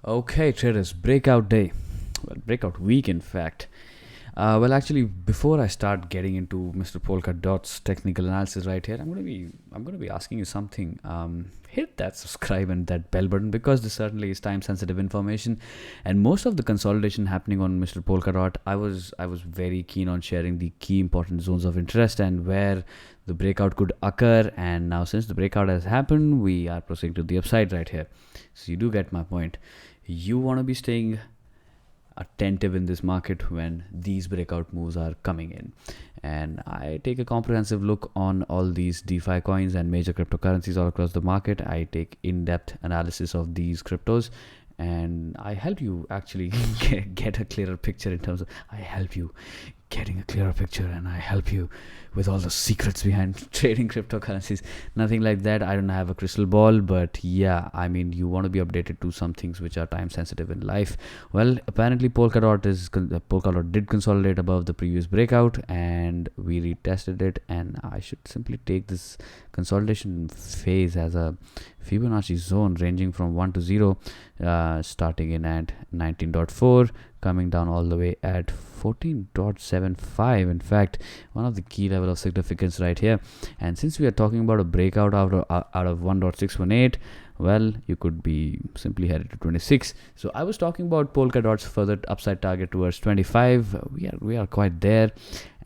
Okay, traders, breakout day. Well, breakout week, in fact. Actually, before I start getting into Mr. Polkadot's technical analysis right here, I'm gonna be asking you something. Hit that subscribe and that bell button because this certainly is time-sensitive information, and most of the consolidation happening on Mr. Polkadot, I was very keen on sharing the key important zones of interest and where the breakout could occur. And now, since the breakout has happened, we are proceeding to the upside right here. So you do get my point. You want to be staying attentive in this market when these breakout moves are coming in, and I take a comprehensive look on all these DeFi coins and major cryptocurrencies all across the market. I take in-depth analysis of these cryptos, and I help you actually get a clearer picture in terms of I help you getting a clearer picture, and I help you with all the secrets behind trading cryptocurrencies. Nothing like that. I don't have a crystal ball, but yeah, I mean, you want to be updated to some things which are time sensitive in life. Well, apparently Polkadot did consolidate above the previous breakout, and we retested it, and I should simply take this consolidation phase as a Fibonacci zone ranging from 1 to 0, starting in at 19.4, coming down all the way at 14.75. In fact, one of the key level of significance right here. And since we are talking about a breakout out of 1.618, well, you could be simply headed to 26. So I was talking about Polkadot's further upside target towards 25. We are quite there,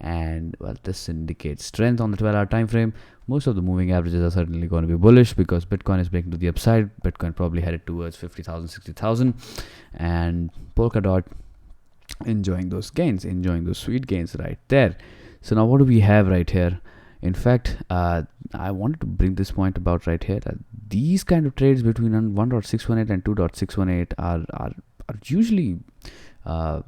and well, this indicates strength on the 12-hour time frame. Most of the moving averages are certainly going to be bullish because Bitcoin is breaking to the upside. Bitcoin probably headed towards 50,000, 60,000, and Polkadot enjoying those gains, enjoying those sweet gains right there. So now what do we have right here? In fact, I wanted to bring this point about right here. These kind of trades between 1.618 and 2.618 are usually are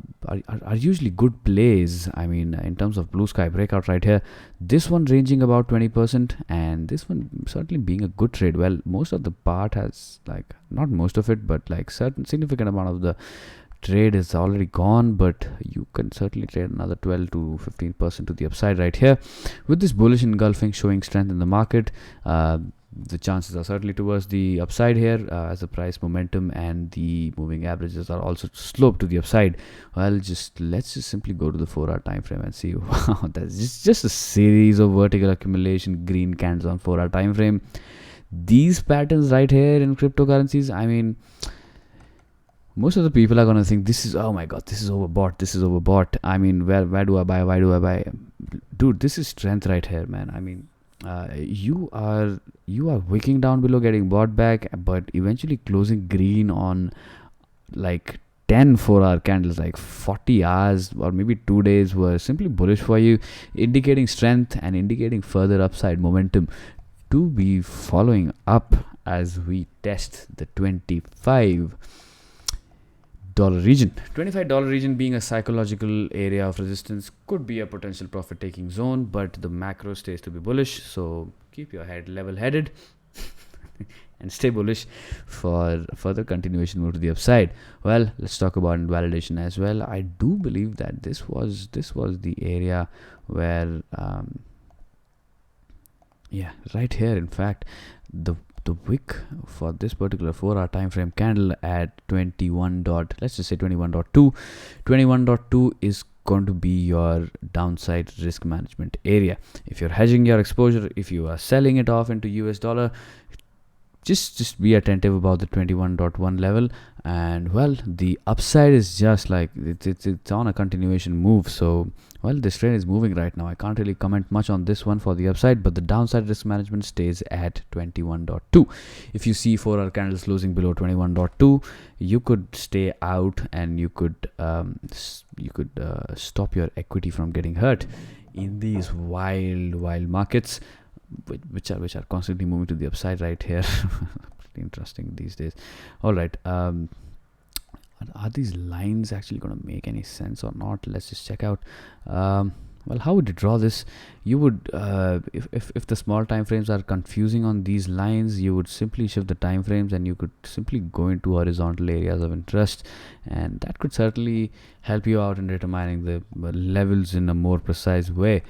usually good plays. I mean, in terms of blue sky breakout right here, this one ranging about 20%, and this one certainly being a good trade. Well, most of the part has, like, not most of it, but like certain significant amount of the trade is already gone, but you can certainly trade another 12 to 15% to the upside right here. With this bullish engulfing showing strength in the market, the chances are certainly towards the upside here, as the price momentum and the moving averages are also sloped to the upside. Well, let's just simply go to the 4-hour time frame and see. Wow, that's just a series of vertical accumulation green candles on 4-hour time frame. These patterns right here in cryptocurrencies, I mean, most of the people are gonna think this is, oh my god, this is overbought. I mean, where do I buy? Why do I buy? Dude, this is strength right here, man. I mean, you are wicking down below, getting bought back, but eventually closing green on like 10 4-hour candles, like 40 hours or maybe 2 days were simply bullish for you, indicating strength and indicating further upside momentum to be following up as we test the $25 region. $25 region being a psychological area of resistance could be a potential profit taking zone, but the macro stays to be bullish, so keep your head level headed and stay bullish for further continuation move to the upside. Well, let's talk about invalidation as well. I do believe that this was the area where right here, in fact, the wick for this particular 4-hour time frame candle at 21.2 is going to be your downside risk management area. If you're hedging your exposure, if you are selling it off into US dollar, just be attentive about the 21.1 level. And well, the upside is just like it's on a continuation move. So well, this trade is moving right now. I can't really comment much on this one for the upside, but the downside risk management stays at 21.2. If you see 4-hour candles closing below 21.2, you could stay out, and you could stop your equity from getting hurt in these wild markets, which are constantly moving to the upside right here. Pretty interesting these days. All right, are these lines actually going to make any sense or not? Let's just check out. Well, how would you draw this? You would, if the small time frames are confusing on these lines, you would simply shift the time frames, and you could simply go into horizontal areas of interest, and that could certainly help you out in determining the levels in a more precise way.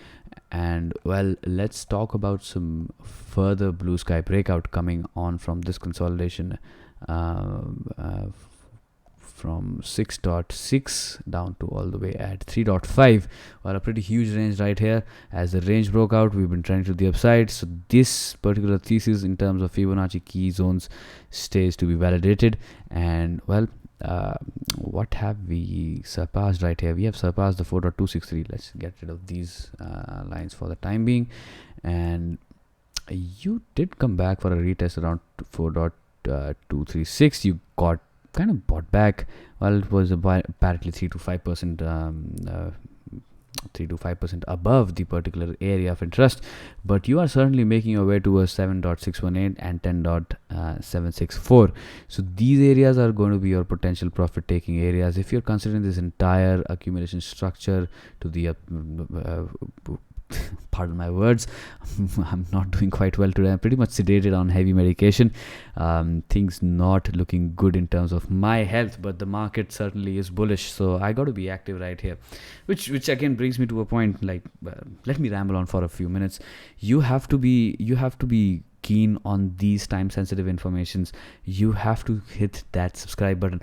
And well, let's talk about some further blue sky breakout coming on from this consolidation from 6.6 down to all the way at 3.5. Well, a pretty huge range right here. As the range broke out, we've been trending to the upside. So this particular thesis in terms of Fibonacci key zones stays to be validated. And well, what have we surpassed right here? We have surpassed the 4.263. Let's get rid of these lines for the time being. And you did come back for a retest around 4.236. You got kind of bought back. Well, it was apparently 3 to 5% 3 to 5% above the particular area of interest, but you are certainly making your way towards 7.618 and 10.764. So these areas are going to be your potential profit taking areas if you're considering this entire accumulation structure to the pardon my words, I'm not doing quite well today. I'm pretty much sedated on heavy medication. Things not looking good in terms of my health, but the market certainly is bullish, so I got to be active right here, which again brings me to a point. Like, let me ramble on for a few minutes. You have to be keen on these time sensitive informations. You have to hit that subscribe button.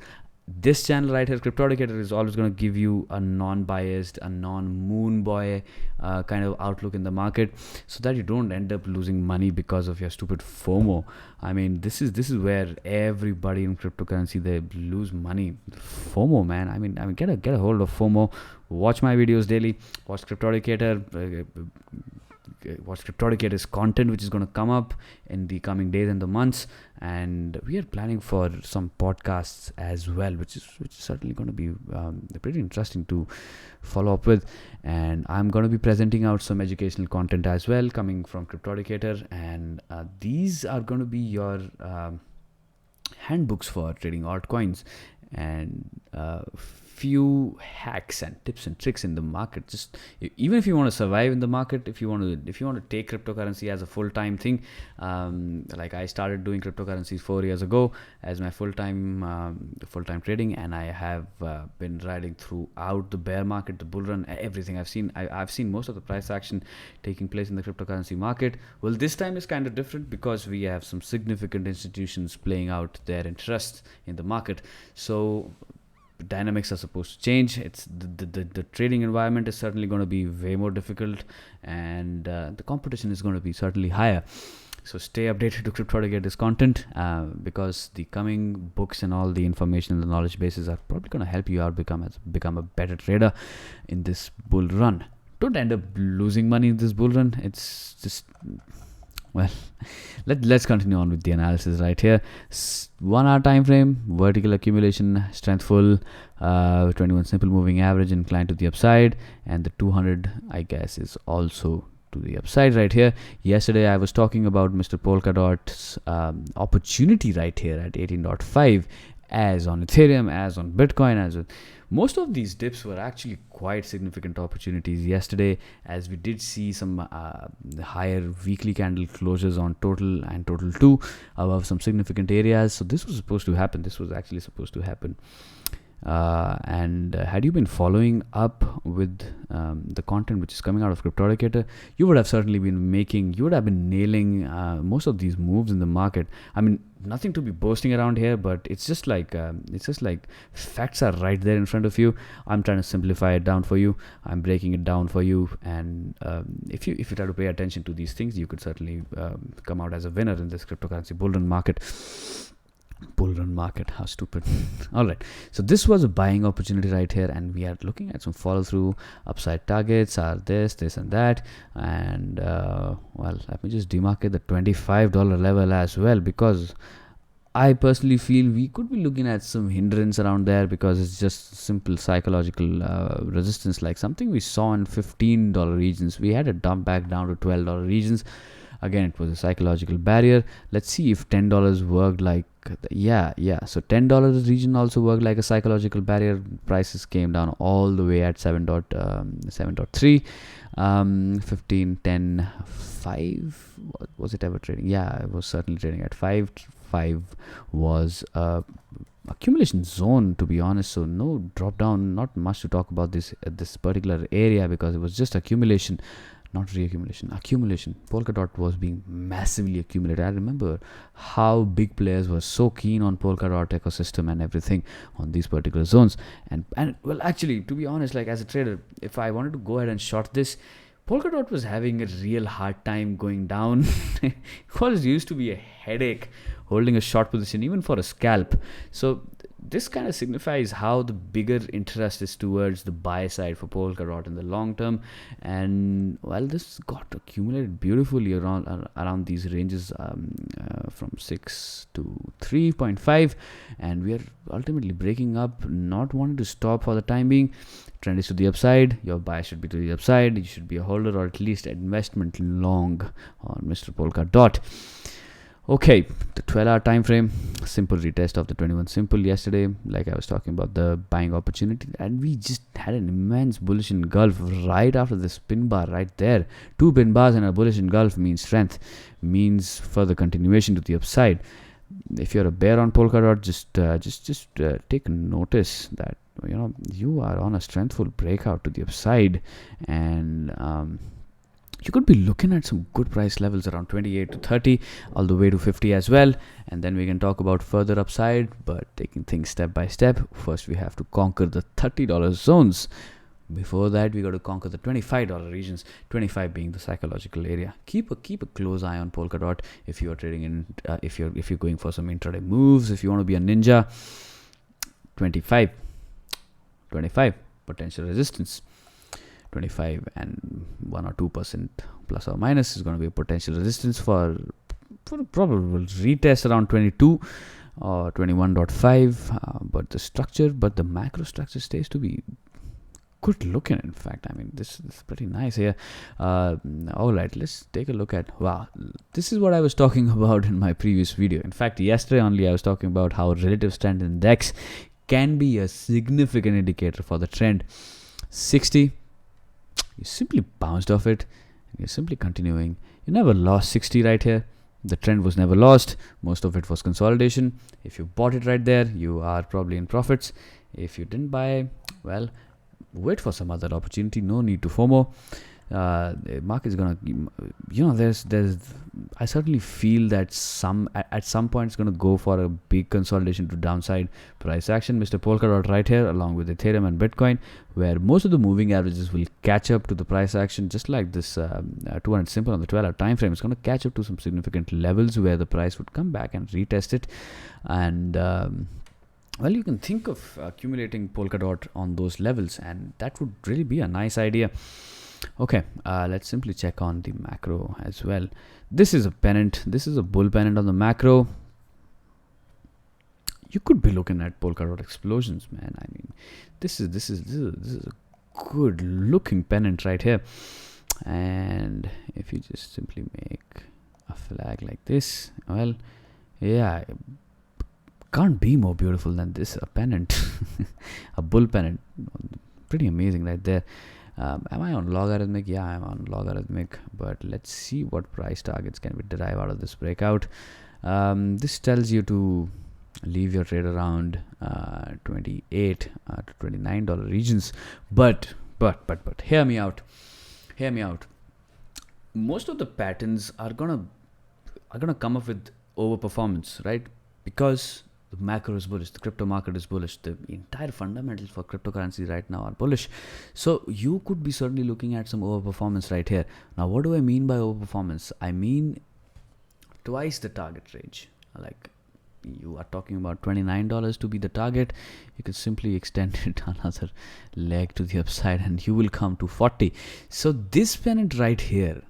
This channel right here, Cryptodicator, is always going to give you a non-biased, a non-moon boy kind of outlook in the market, so that you don't end up losing money because of your stupid FOMO. I mean, this is where everybody in cryptocurrency, they lose money. FOMO, man. I mean, get a hold of FOMO. Watch my videos daily. Watch Cryptodicator. Watch Cryptodicator's content, which is going to come up in the coming days and the months, and we are planning for some podcasts as well, which is certainly going to be pretty interesting to follow up with. And I'm going to be presenting out some educational content as well coming from Cryptodicator, and these are going to be your handbooks for trading altcoins and few hacks and tips and tricks in the market. Just even if you want to survive in the market, if you want to take cryptocurrency as a full-time thing, like I started doing cryptocurrencies 4 years ago as my full-time trading, and I have been riding throughout the bear market, the bull run, everything. I've seen most of the price action taking place in the cryptocurrency market. Well, this time is kind of different because we have some significant institutions playing out their interest in the market. So dynamics are supposed to change. It's the trading environment is certainly going to be way more difficult, and the competition is going to be certainly higher. So stay updated to Cryptodicator's content, because the coming books and all the information and the knowledge bases are probably going to help you out become a better trader in this bull run. Don't end up losing money in this bull run. It's just, well, let's continue on with the analysis right here. 1 hour time frame, vertical accumulation, strengthful, 21 simple moving average inclined to the upside, and the 200, I guess, is also to the upside right here. Yesterday I was talking about Mr. Polkadot's opportunity right here at 18.5, as on Ethereum, as on Bitcoin, as on most of these dips were actually quite significant opportunities yesterday, as we did see some higher weekly candle closures on total and total 2 above some significant areas. So this was supposed to happen. This was actually supposed to happen. And had you been following up with the content which is coming out of Cryptodicator, you would have certainly been nailing most of these moves in the market. I mean, nothing to be boasting around here, but it's just like facts are right there in front of you. I'm trying to simplify it down for you. I'm breaking it down for you, and if you try to pay attention to these things, you could certainly come out as a winner in this cryptocurrency bull run market. How stupid. All right, so this was a buying opportunity right here, and we are looking at some follow through. Upside targets are this and that, and well, let me just demarcate the $25 level as well, because I personally feel we could be looking at some hindrance around there, because it's just simple psychological resistance, like something we saw in $15 regions. We had a dump back down to $12 regions. Again, it was a psychological barrier. Let's see if $10 worked like, yeah. So $10 region also worked like a psychological barrier. Prices came down all the way at 7.3, 15, 10, 5. Was it ever trading? Yeah, it was certainly trading at 5. 5 was accumulation zone, to be honest. So no drop down, not much to talk about this particular area, because it was just accumulation. not reaccumulation, accumulation. Polkadot was being massively accumulated. I remember how big players were so keen on Polkadot ecosystem and everything on these particular zones. And well, actually, to be honest, like as a trader, if I wanted to go ahead and short this, Polkadot was having a real hard time going down. It was used to be a headache holding a short position, even for a scalp. So this kind of signifies how the bigger interest is towards the buy side for Polkadot in the long term. And well, this got accumulated beautifully around these ranges, from 6 to 3.5, and we are ultimately breaking up, not wanting to stop for the time being. Trend is to the upside, your buy should be to the upside, you should be a holder or at least investment long on Mr. Polkadot. Okay, the 12-hour time frame, simple retest of the 21 simple yesterday, like I was talking about the buying opportunity, and we just had an immense bullish engulf right after the spin bar right there. 2 pin bars and a bullish engulf means strength, means further continuation to the upside. If you're a bear on Polkadot, just take notice that you are on a strengthful breakout to the upside, and you could be looking at some good price levels around 28 to 30, all the way to 50 as well, and then we can talk about further upside, but taking things step by step. First we have to conquer the $30 zones. Before that, we got to conquer the $25 regions, 25 being the psychological area. Keep a close eye on Polkadot if you are trading in, if you're going for some intraday moves, if you want to be a ninja. 25 potential resistance, 25 and 1 or 2% plus or minus is going to be a potential resistance for a probable retest around 22 or 21.5, but the macro structure stays to be good looking. In fact, I mean, this is pretty nice here. All right, let's take a look at, wow, this is what I was talking about in my previous video. In fact, yesterday only I was talking about how relative strength index can be a significant indicator for the trend. 60, you simply bounced off it, and you're simply continuing. You never lost 60 right here. The trend was never lost. Most of it was consolidation. If you bought it right there, you are probably in profits. If you didn't buy, well, wait for some other opportunity. No need to FOMO. The market is gonna, there's I certainly feel that at some point it's gonna go for a big consolidation to downside price action. Mr. Polkadot right here, along with Ethereum and Bitcoin, where most of the moving averages will catch up to the price action, just like this 200 simple on the 12-hour time frame. It's gonna catch up to some significant levels where the price would come back and retest it, and well, you can think of accumulating Polkadot on those levels, and that would really be a nice idea. Okay, let's simply check on the macro as well. This is a pennant. This is a bull pennant on the macro. You could be looking at Polkadot explosions, man. I mean, this is a good looking pennant right here. And if you just simply make a flag like this, well, yeah, can't be more beautiful than this, a pennant. A bull pennant, pretty amazing right there. Am I on logarithmic? Yeah, I'm on logarithmic, but let's see what price targets can we derive out of this breakout. This tells you to leave your trade around 28 to $29 regions, but hear me out. Most of the patterns are gonna come up with overperformance, right? Because the macro is bullish, the crypto market is bullish, the entire fundamentals for cryptocurrency right now are bullish. So you could be certainly looking at some overperformance right here. Now, what do I mean by overperformance? I mean twice the target range. Like, you are talking about $29 to be the target. You could simply extend it another leg to the upside and you will come to 40. So this pennant right here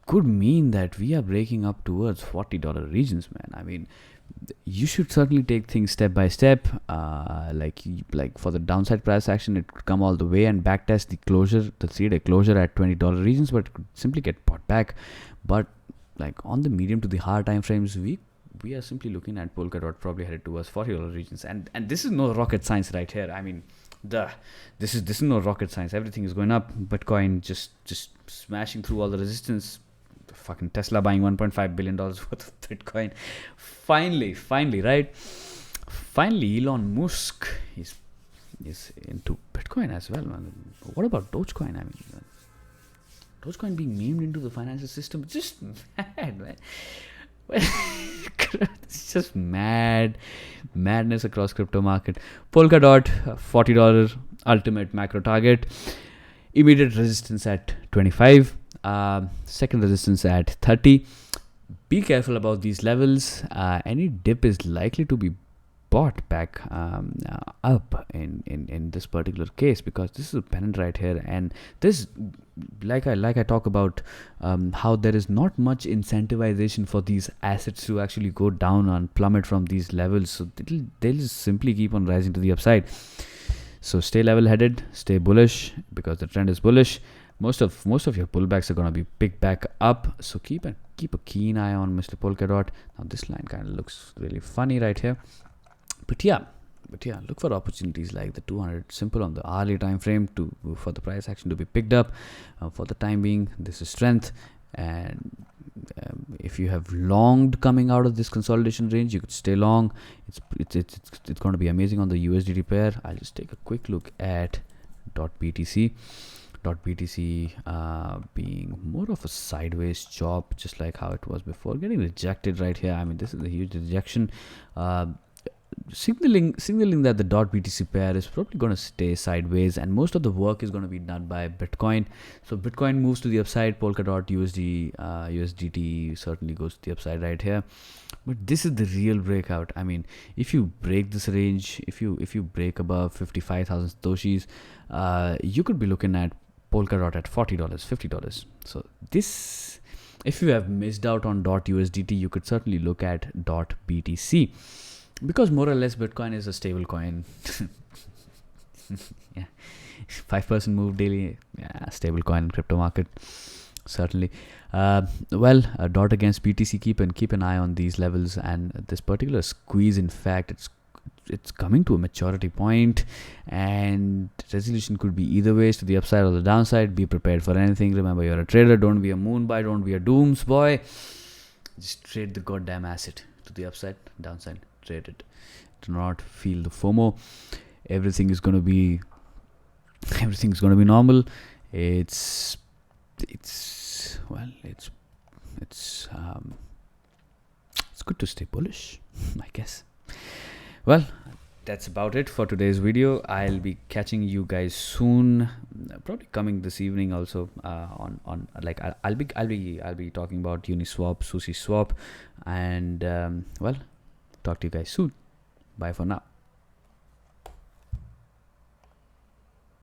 could mean that we are breaking up towards $40 regions, man. I mean, you should certainly take things step by step. Like for the downside price action, it could come all the way and backtest the closure, the 3-day closure at $20 regions, but it could simply get bought back. But like on the medium to the higher time frames, we are simply looking at Polkadot probably headed towards $40 regions, and this is no rocket science right here. I mean, this is no rocket science. Everything is going up. Bitcoin just smashing through all the resistance. Fucking Tesla buying $1.5 billion worth of Bitcoin. Finally, right? Finally, Elon Musk is into Bitcoin as well, man. What about Dogecoin? I mean, Dogecoin being memed into the financial system. Just mad, man. It's just madness across crypto market. Polkadot, $40 ultimate macro target. Immediate resistance at 25. Second resistance at 30. Be careful about these levels. Any dip is likely to be bought back up in this particular case, because this is a pennant right here, and this, like I talk about how there is not much incentivization for these assets to actually go down and plummet from these levels, so they'll just simply keep on rising to the upside. So stay level headed, stay bullish, because the trend is bullish. Most of your pullbacks are going to be picked back up, so keep a keen eye on Mr. Polkadot. Now this line kind of looks really funny right here. But yeah, look for opportunities like the 200 simple on the hourly time frame for the price action to be picked up. For the time being, this is strength, and if you have longed coming out of this consolidation range, you could stay long. It's going to be amazing on the USDT pair. I'll just take a quick look at .BTC. .BTC being more of a sideways chop, just like how it was before, getting rejected right here. I mean, this is a huge rejection. Signaling that the .BTC pair is probably going to stay sideways, and most of the work is going to be done by Bitcoin. So Bitcoin moves to the upside, Polkadot USDT certainly goes to the upside right here. But this is the real breakout. I mean, if you break this range, if you break above 55,000 satoshis, you could be looking at Polkadot at $40, $50. So this, if you have missed out on .USDT, you could certainly look at .BTC. Because more or less Bitcoin is a stable coin. Yeah, 5% move daily. Yeah, stable coin in crypto market, certainly. Dot against BTC. Keep an eye on these levels, and this particular squeeze. In fact, it's coming to a maturity point, and resolution could be either ways, to the upside or the downside. Be prepared for anything. Remember, you're a trader. Don't be a moon boy. Don't be a dooms boy. Just trade the goddamn asset to the upside, downside. Trade it. Do not feel the FOMO. Everything's going to be normal. It's good to stay bullish, I guess. Well, that's about it for today's video. I'll be catching you guys soon, probably coming this evening also. I'll be talking about Uniswap, SushiSwap, and talk to you guys soon. Bye for now.